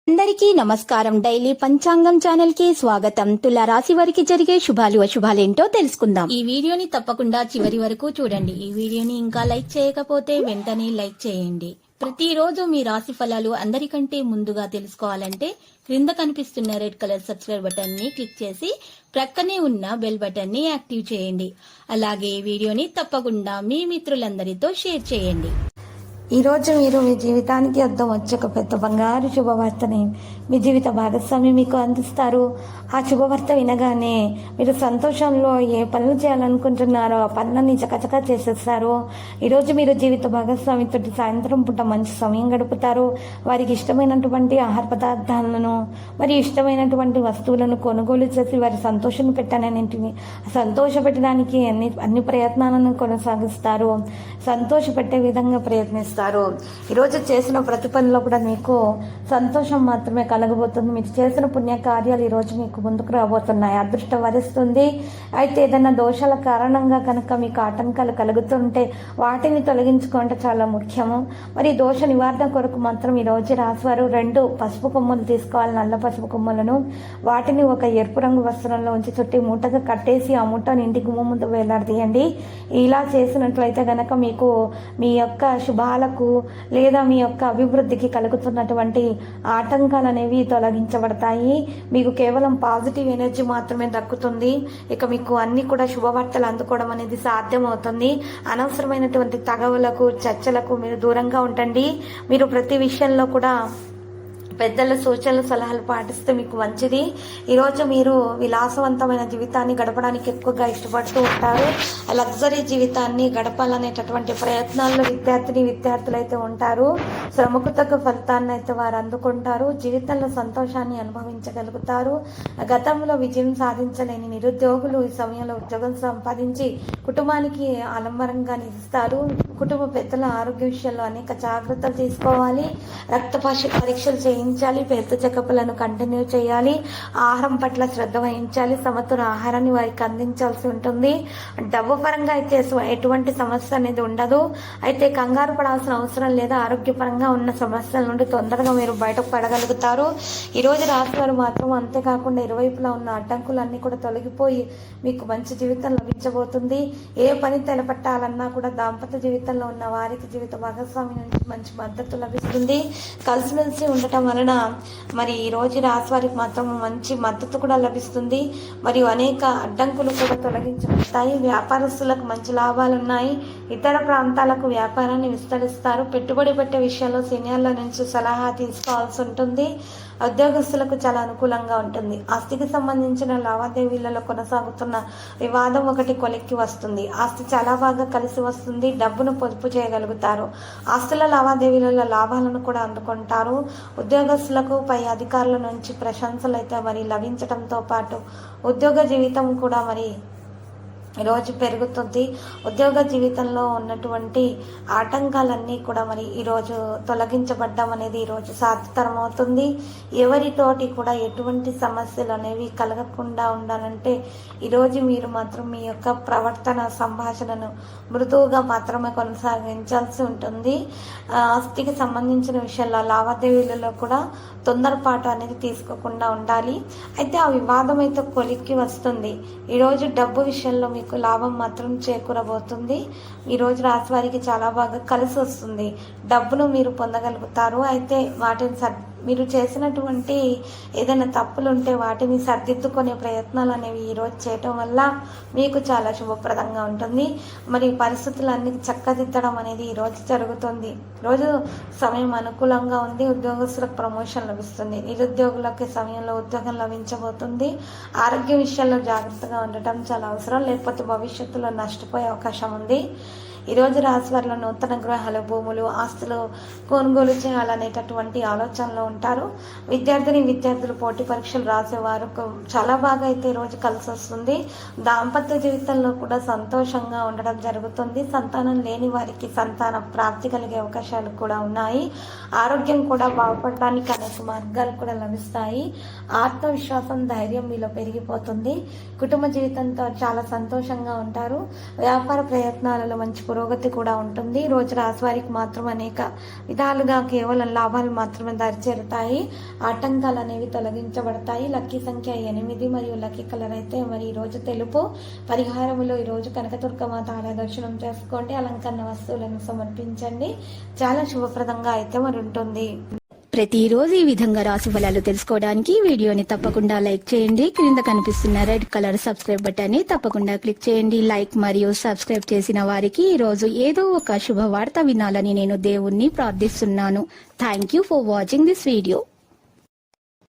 అందరికీ నమస్కారం. డైలీ పంచాంగం ఛానల్ కి స్వాగతం. తుల రాశి వారికి జరిగే శుభాలు అశుభాలేంటో తెలుసుకుందాం. ఈ వీడియోని తప్పకుండా చివరి వరకు చూడండి. ఈ వీడియోని ఇంకా లైక్ చేయకపోతే వెంటనే లైక్ చేయండి. ప్రతిరోజు మీ రాశి ఫలాలు అందరికంటే ముందుగా తెలుసుకోవాలంటే క్రింద కనిపిస్తున్న రెడ్ కలర్ సబ్స్క్రైబ్ బటన్ ని క్లిక్ చేసి ప్రక్కనే ఉన్న బెల్ బటన్ ని యాక్టివ్ చేయండి. అలాగే ఈ వీడియోని తప్పకుండా మీ మిత్రులందరితో షేర్ చేయండి. ఈరోజు మీరు మీ జీవితానికి అర్థం వచ్చే ఒక పెద్ద బంగారు శుభవార్తని మీ జీవిత భాగస్వామి మీకు అందిస్తారు. ఆ శుభవార్త వినగానే మీరు సంతోషంలో ఏ పనులు చేయాలనుకుంటున్నారో ఆ పనులని చకచకా చేసేస్తారు. ఈరోజు మీరు జీవిత భాగస్వామితో సాయంత్రం పూట మంచి సమయం గడుపుతారు. వారికి ఇష్టమైనటువంటి ఆహార పదార్థాలను మరియు ఇష్టమైనటువంటి వస్తువులను కొనుగోలు చేసి వారి సంతోషం పెట్టాలనేటివి సంతోష పెట్టడానికి అన్ని ప్రయత్నాలను కొనసాగిస్తారు. సంతోష పెట్టే విధంగా ప్రయత్నిస్తారు. ఈరోజు చేసిన ప్రతి పనిలో కూడా మీకు సంతోషం మాత్రమే కలగబోతుంది. మీరు చేసిన పుణ్య కార్యాలు ఈరోజు మీకు ముందుకు రాబోతున్నాయి. అదృష్టం వరిస్తుంది. అయితే ఏదైనా దోషాల కారణంగా కనుక మీకు ఆటంకాలు కలుగుతుంటే వాటిని తొలగించుకుంటే చాలా ముఖ్యము. మరి దోష నివారణ కొరకు మాత్రం ఈరోజు రాశివారు 2 పసుపు కొమ్మలు తీసుకోవాలి. నల్ల పసుపు కొమ్మలను వాటిని ఒక ఎరుపు రంగు వస్త్రంలో ఉంచి చుట్టి మూటగా కట్టేసి ఆ మూటను ఇంటి గుమ్మ ముందు వేలాడదీయండి. ఇలా చేసినట్లయితే గనక మీకు మీ యొక్క శుభాలకు లేదా మీ యొక్క అభివృద్ధికి కలుగుతున్నటువంటి ఆటంకాలు అనేవి తొలగించబడతాయి. మీకు కేవలం పాజిటివ్ ఎనర్జీ మాత్రమే దక్కుతుంది. ఇక మీకు అన్ని కూడా శుభవార్తలు అందుకోవడం అనేది సాధ్యమవుతుంది. అనవసరమైనటువంటి తగవులకు చర్చలకు మీరు దూరంగా ఉండండి. మీరు ప్రతి విషయంలో కూడా పెద్దల సూచనలు సలహాలు పాటిస్తే మీకు మంచిది. ఈరోజు మీరు విలాసవంతమైన జీవితాన్ని గడపడానికి ఎక్కువగా ఇష్టపడుతూ ఉంటారు. లగ్జరీ జీవితాన్ని గడపాలనేటటువంటి ప్రయత్నాల్లో విద్యార్థులు అయితే ఉంటారు. శ్రమకు తగ్గ ఫలితాన్ని అయితే వారు అందుకుంటారు. జీవితంలో సంతోషాన్ని అనుభవించగలుగుతారు. గతంలో విజయం సాధించలేని నిరుద్యోగులు ఈ సమయంలో ఉద్యోగం సంపాదించి కుటుంబానికి ఆలంబరంగా నిలుస్తారు. కుటుంబ పెద్దల ఆరోగ్య విషయంలో అనేక జాగ్రత్తలు తీసుకోవాలి. రక్త పరీక్షలు చేయించాలి. పెద్ద చెకప్లను కంటిన్యూ చేయాలి. ఆహారం పట్ల శ్రద్ధ వహించాలి. సమతుల ఆహారాన్ని వారికి అందించాల్సి ఉంటుంది. డబ్బు పరంగా అయితే ఎటువంటి సమస్య అనేది ఉండదు. అయితే కంగారు పడాల్సిన అవసరం లేదా. ఆరోగ్యపరంగా ఉన్న సమస్యల నుండి తొందరగా మీరు బయటకు పడగలుగుతారు. ఈరోజు రాశి వారు మాత్రం అంతేకాకుండా ఇరువైపులా ఉన్న అడ్డంకులన్నీ కూడా తొలగిపోయి మీకు మంచి జీవితం లభించబోతుంది. ఏ పని తెలపట్టాలన్నా కూడా దాంపత్య జీవితంలో ఉన్న వారికి జీవిత భాగస్వామి నుంచి మంచి మద్దతు లభిస్తుంది. కలిసిమెలిసి ఉండటం వలన మరి ఈ రోజు రాశి వారికి మాత్రం మంచి మద్దతు కూడా లభిస్తుంది. మరియు అనేక అడ్డంకులు కూడా తొలగించబడతాయి. వ్యాపారస్తులకు మంచి లాభాలు ఉన్నాయి. ఇతర ప్రాంతాలకు వ్యాపారాన్ని విస్తరిస్తారు. పెట్టుబడి పెట్టే విషయంలో సీనియర్ల నుంచి సలహా తీసుకోవాల్సి ఉంటుంది. ఉద్యోగస్తులకు చాలా అనుకూలంగా ఉంటుంది. ఆస్తికి సంబంధించిన లావాదేవీలలో కొనసాగుతున్న వివాదం ఒకటి కొలిక్కి వస్తుంది. ఆస్తి చాలా బాగా కలిసి వస్తుంది. డబ్బును పొదుపు చేయగలుగుతారు. ఆస్తుల లావాదేవీలలో లాభాలను కూడా అందుకుంటారు. ఉద్యోగస్తులకు పై అధికారుల నుంచి ప్రశంసలు అయితే మరి లభించడంతో పాటు ఉద్యోగ జీవితం కూడా మరి ఈరోజు పెరుగుతుంది. ఉద్యోగ జీవితంలో ఉన్నటువంటి ఆటంకాలన్నీ కూడా మరి ఈరోజు తొలగించబడ్డం అనేది ఈరోజు సాధ్యతరం అవుతుంది. ఎవరితోటి కూడా ఎటువంటి సమస్యలు అనేవి కలగకుండా ఉండాలంటే ఈరోజు మీరు మాత్రం మీ యొక్క ప్రవర్తన సంభాషణను మృదువుగా మాత్రమే కొనసాగించాల్సి ఉంటుంది. ఆస్తికి సంబంధించిన విషయాల్లో లావాదేవీలలో కూడా తొందరపాటు అనేది తీసుకోకుండా ఉండాలి. అయితే ఆ వివాదం అయితే కొలిక్కి వస్తుంది. ఈరోజు డబ్బు విషయంలో మీకు లాభం మాత్రం చేకూరబోతుంది. ఈరోజు రాశి వారికి చాలా బాగా కలిసి వస్తుంది. డబ్బును మీరు పొందగలుగుతారు. అయితే వాటిని మీరు చేసినటువంటి ఏదైనా తప్పులు ఉంటే వాటిని సర్దిద్దుకునే ప్రయత్నాలు అనేవి ఈరోజు చేయటం వల్ల మీకు చాలా శుభప్రదంగా ఉంటుంది. మరి పరిస్థితులన్నీ చక్కదిద్దడం అనేది ఈరోజు జరుగుతుంది. రోజు సమయం అనుకూలంగా ఉంది. ఉద్యోగస్తులకు ప్రమోషన్ లభిస్తుంది. నిరుద్యోగులకి సమయంలో ఉద్యోగం లభించబోతుంది. ఆరోగ్య విషయాల్లో జాగ్రత్తగా ఉండటం చాలా అవసరం. లేకపోతే భవిష్యత్తులో నష్టపోయే అవకాశం ఉంది. ఈరోజు రాశి వారిలో నూతన గృహాలు, భూములు, ఆస్తులు కొనుగోలు చేయాలనేటటువంటి ఆలోచనలో ఉంటారు. విద్యార్థులు పోటీ పరీక్షలు రాసేవారు చాలా బాగా అయితే ఈరోజు కలిసి వస్తుంది. దాంపత్య జీవితంలో కూడా సంతోషంగా ఉండడం జరుగుతుంది. సంతానం లేని వారికి సంతాన ప్రాప్తి కలిగే అవకాశాలు కూడా ఉన్నాయి. ఆరోగ్యం కూడా బాగుపడడానికి అనేక మార్గాలు కూడా లభిస్తాయి. ఆత్మవిశ్వాసం, ధైర్యం మీలో పెరిగిపోతుంది. కుటుంబ జీవితంతో చాలా సంతోషంగా ఉంటారు. వ్యాపార ప్రయత్నాలలో మంచి పురోగతి కూడా ఉంటుంది. ఈ రోజు రాశి వారికి మాత్రం అనేక విధాలుగా కేవలం లాభాలు మాత్రమే దరిచేరుతాయి. ఆటంకాలు అనేవి తొలగించబడతాయి. లక్కీ సంఖ్య 8 మరియు లక్కీ కలర్ అయితే మరి ఈ రోజు తెలుపు. పరిహారములో ఈ రోజు కనకదుర్గమాత ఆలయ దర్శనం చేసుకోండి. అలంకరణ వస్తువులను సమర్పించండి. చాలా శుభప్రదంగా అయితే మరి ఉంటుంది. ప్రతిరోజు ఈ విధంగా రాశి ఫలాలు తెలుసుకోవడానికి వీడియోని తప్పకుండా లైక్ చేయండి. క్రింద కనిపిస్తున్న రెడ్ కలర్ సబ్స్క్రైబ్ బటన్ ని తప్పకుండా క్లిక్ చేయండి. లైక్ మరియు సబ్స్క్రైబ్ చేసిన వారికి ఈ రోజు ఏదో ఒక శుభవార్త వినాలని నేను దేవుణ్ణి ప్రార్థిస్తున్నాను. Thank you for watching this video.